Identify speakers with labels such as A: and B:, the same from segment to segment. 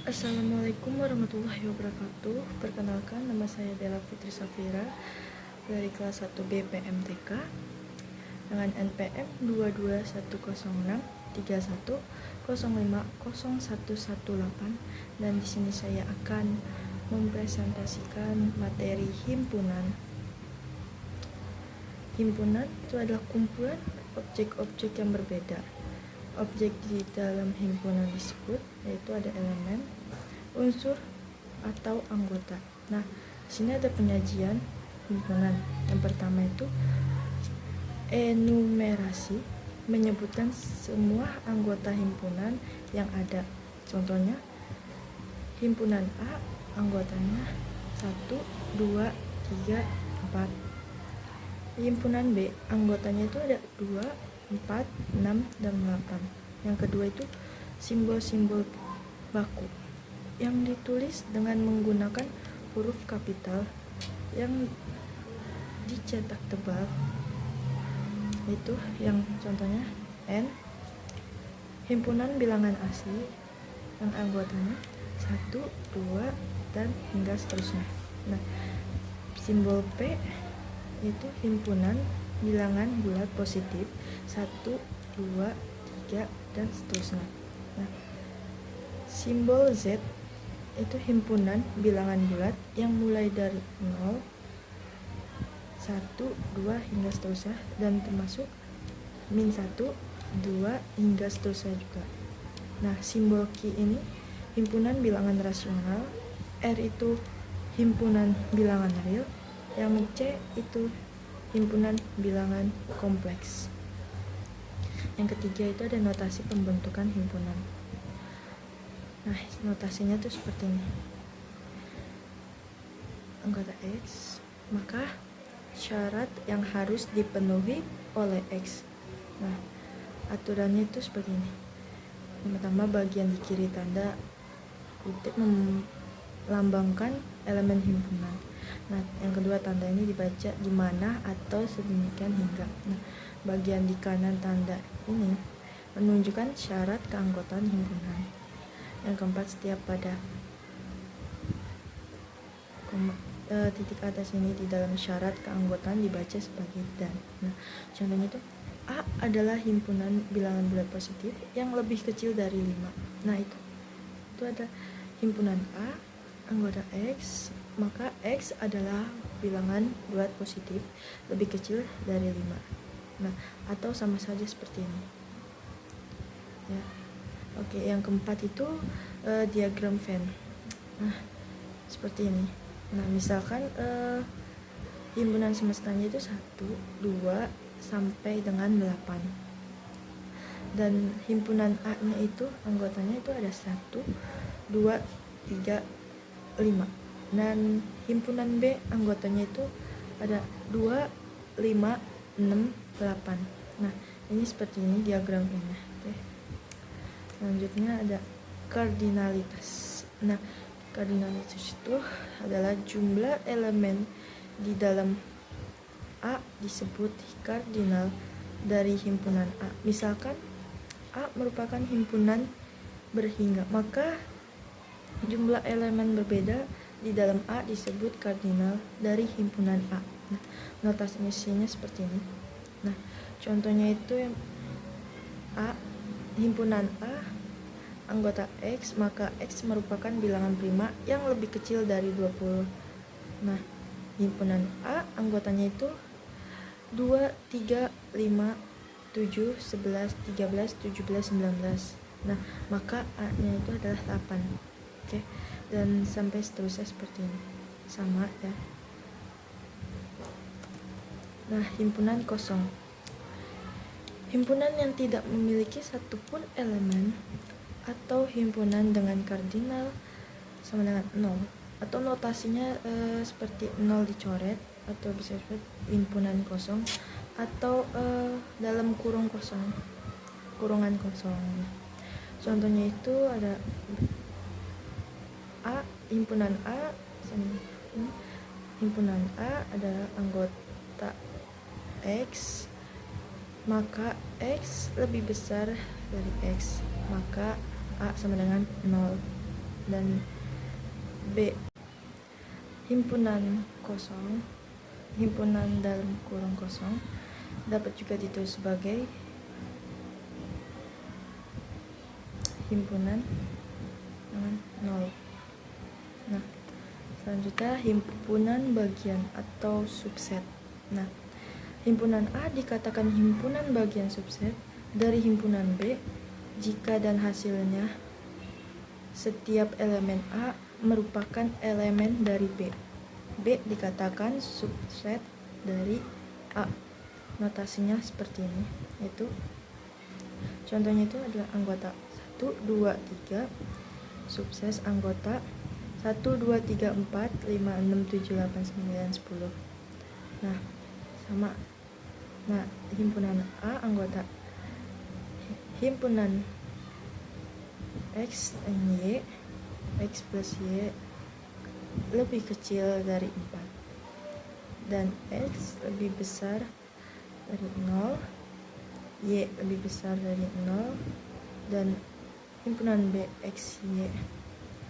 A: Assalamualaikum warahmatullahi wabarakatuh. Perkenalkan, nama saya Della Fitri Safira dari kelas 1B PMTK dengan NPM 2210631050118, dan di sini saya akan mempresentasikan materi himpunan. Himpunan itu adalah kumpulan objek-objek yang berbeda. Objek di dalam himpunan disebut yaitu ada elemen, unsur, atau anggota. Nah, di sini ada penyajian himpunan. Yang pertama itu enumerasi, menyebutkan semua anggota himpunan yang ada. Contohnya, himpunan A anggotanya 1, 2, 3, 4. Himpunan B anggotanya itu ada 2, 4, 6, dan 8. Yang kedua itu simbol-simbol baku yang ditulis dengan menggunakan huruf kapital yang dicetak tebal, itu yang contohnya N. Himpunan bilangan asli yang anggotanya 1, 2, dan hingga seterusnya. Nah, simbol P itu himpunan bilangan bulat positif 1, 2, 3, dan seterusnya. Nah, simbol Z itu himpunan bilangan bulat yang mulai dari 0, 1, 2, hingga seterusnya, dan termasuk -1, 2, hingga seterusnya juga. Nah, simbol Q ini himpunan bilangan rasional, R itu himpunan bilangan real, yang C itu himpunan bilangan kompleks. Yang ketiga itu ada notasi pembentukan himpunan. Nah, notasinya tuh seperti ini. Anggota X, maka syarat yang harus dipenuhi oleh X. Nah, aturannya itu seperti ini. Yang pertama, bagian di kiri tanda kutip melambangkan elemen himpunan. Nah, yang kedua, tanda ini dibaca di mana atau sedemikian hingga. Nah, bagian di kanan tanda ini menunjukkan syarat keanggotaan himpunan. Yang keempat, setiap pada titik atas ini di dalam syarat keanggotaan dibaca sebagai dan. Nah, contohnya itu A adalah himpunan bilangan bulat positif yang lebih kecil dari 5. Nah, itu ada himpunan A anggota X, maka X adalah bilangan bulat positif lebih kecil dari 5. Nah, atau sama saja seperti ini. Ya. Oke, yang keempat itu diagram Venn. Nah, seperti ini. Nah, misalkan himpunan semestanya itu 1, 2, sampai dengan 8. Dan himpunan A-nya itu anggotanya itu ada 1, 2, 3, 5. Dan himpunan B anggotanya itu ada 2, 5, 6, 8. Nah, ini seperti ini diagram ini. Oke. Selanjutnya ada kardinalitas. Nah, kardinalitas itu adalah jumlah elemen di dalam A disebut kardinal dari himpunan A. Misalkan A merupakan himpunan berhingga, maka jumlah elemen berbeda di dalam A disebut kardinal dari himpunan A. Nah, notasinya seperti ini. Nah, contohnya itu yang A, himpunan A anggota X, maka X merupakan bilangan prima yang lebih kecil dari 20. Nah, himpunan A anggotanya itu 2, 3, 5, 7, 11, 13, 17, 19. Nah, maka A-nya itu adalah 8. Oke. Dan sampai seterusnya seperti ini. Sama ya. Nah, himpunan kosong. Himpunan yang tidak memiliki satupun elemen atau himpunan dengan kardinal sama dengan 0, atau notasinya seperti 0 dicoret, atau bisa disebut himpunan kosong, atau dalam kurungan kosong. Contohnya itu ada A, himpunan A adalah anggota X, maka X lebih besar dari X, maka A sama dengan 0. dan B. Himpunan kosong, himpunan dalam kurung kosong dapat juga ditulis sebagai himpunan dengan nol. Nah, selanjutnya himpunan bagian atau subset. Nah, himpunan A dikatakan himpunan bagian subset dari himpunan B jika dan hasilnya setiap elemen A merupakan elemen dari B. B dikatakan subset dari A. Notasinya seperti ini, yaitu contohnya itu adalah anggota 1, 2, 3, subset anggota 1, 2, 3, 4, 5, 6, 7, 8, 9, 10. Nah, sama. Nah, himpunan A anggota himpunan X dan Y, X plus Y lebih kecil dari 4 dan X lebih besar dari 0, Y lebih besar dari 0, dan himpunan B X Y.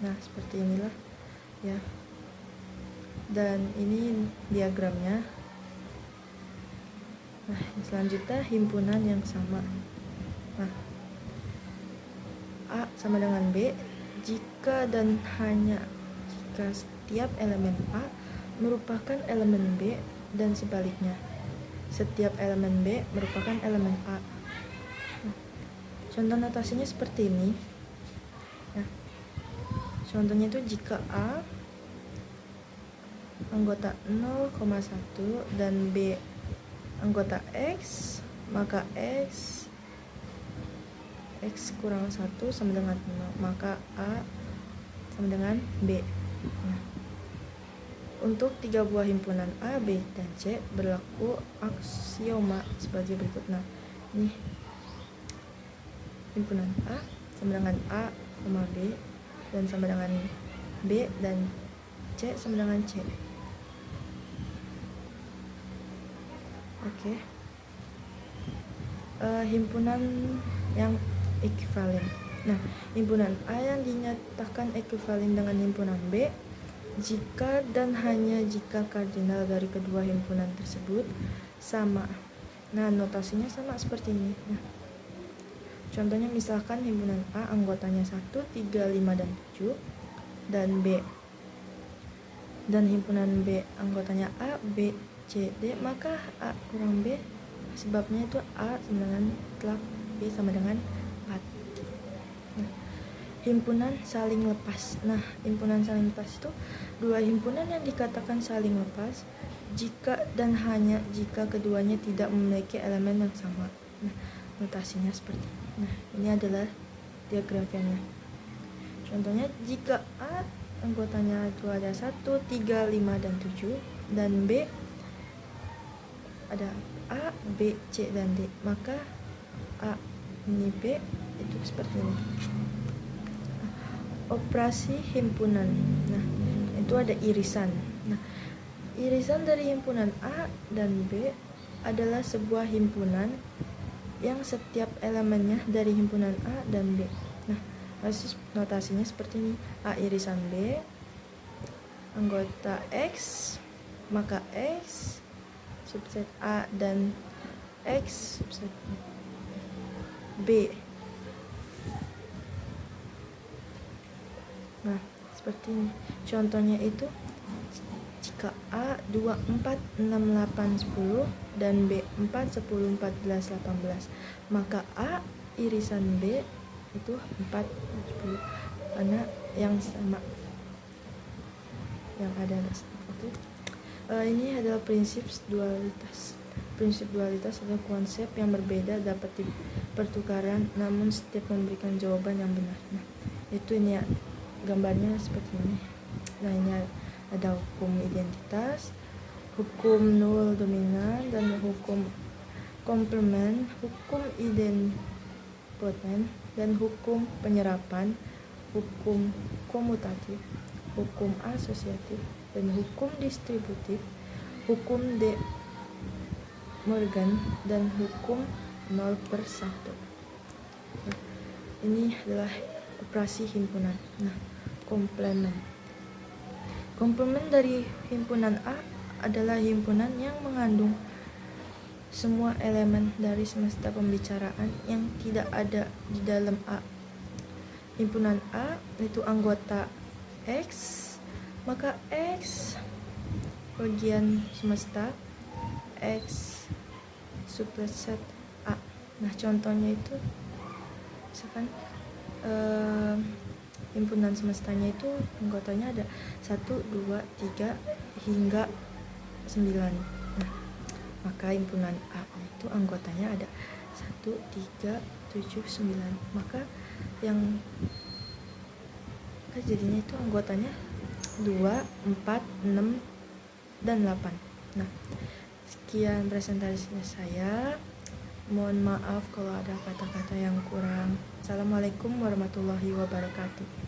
A: Nah, seperti inilah ya. Dan ini diagramnya. Nah, selanjutnya himpunan yang sama. Nah, A sama dengan B jika dan hanya jika setiap elemen A merupakan elemen B dan sebaliknya. Setiap elemen B merupakan elemen A. Nah, contoh notasinya seperti ini. Nah, contohnya itu jika A anggota 0,1 dan B anggota X, maka X kurang 1 sama dengan 0, maka A sama dengan B. Nah, untuk 3 buah himpunan A, B, dan C berlaku aksioma sebagai berikut. Nah, ini himpunan A sama dengan A, B, dan sama dengan B, dan C sama dengan C. Oke. Himpunan yang ekuivalen. Nah, himpunan A yang dinyatakan ekuivalen dengan himpunan B jika dan hanya jika kardinal dari kedua himpunan tersebut sama. Nah, notasinya sama seperti ini. Nah, contohnya misalkan himpunan A anggotanya 1, 3, 5, dan 7 dan B, dan himpunan B anggotanya A, B, C, D, maka A kurang B sebabnya itu A sama dengan telak, B sama dengan 4. Nah, himpunan saling lepas. Nah, himpunan saling lepas itu dua himpunan yang dikatakan saling lepas jika dan hanya jika keduanya tidak memiliki elemen yang sama. Nah, notasinya seperti ini. Nah, ini adalah diagram Venn-nya. Contohnya jika A anggotanya itu ada 1, 3, 5, dan 7 dan B ada A, B, C, dan D, maka A ini B itu seperti ini. Operasi himpunan. Nah, itu ada irisan. Nah, irisan dari himpunan A dan B adalah sebuah himpunan yang setiap elemennya dari himpunan A dan B. Nah, notasinya seperti ini. A irisan B anggota X, maka X subset A dan X subset B. Nah, seperti ini. Contohnya itu jika A 2, 4, 6, 8, 10 dan B 4, 10, 14, 18, maka A irisan B itu 4, 10 karena yang sama yang ada. Oke. Ini adalah prinsip dualitas. Prinsip dualitas adalah konsep yang berbeda dapat dipertukarkan namun setiap memberikan jawaban yang benar. Nah, itu ini ya, gambarnya seperti ini. Nah, ini ada hukum identitas, hukum nul dominan, dan hukum komplement, hukum idempoten, dan hukum penyerapan, hukum komutatif, hukum asosiatif, dan hukum distributif, hukum De Morgan, dan hukum 0/1. Nah, ini adalah operasi himpunan. Nah, komplement. Komplement dari himpunan A adalah himpunan yang mengandung semua elemen dari semesta pembicaraan yang tidak ada di dalam A. Himpunan A itu anggota X, maka X bagian semesta, X subset A. Nah, contohnya itu misalkan himpunan semestanya itu anggotanya ada 1, 2, 3 hingga 9. Nah, maka himpunan A itu anggotanya ada 1, 3, 7, 9. Maka yang jadinya itu anggotanya 2, 4, 6, dan 8. Nah, sekian presentasinya saya. Mohon maaf kalau ada kata-kata yang kurang. Assalamualaikum warahmatullahi wabarakatuh.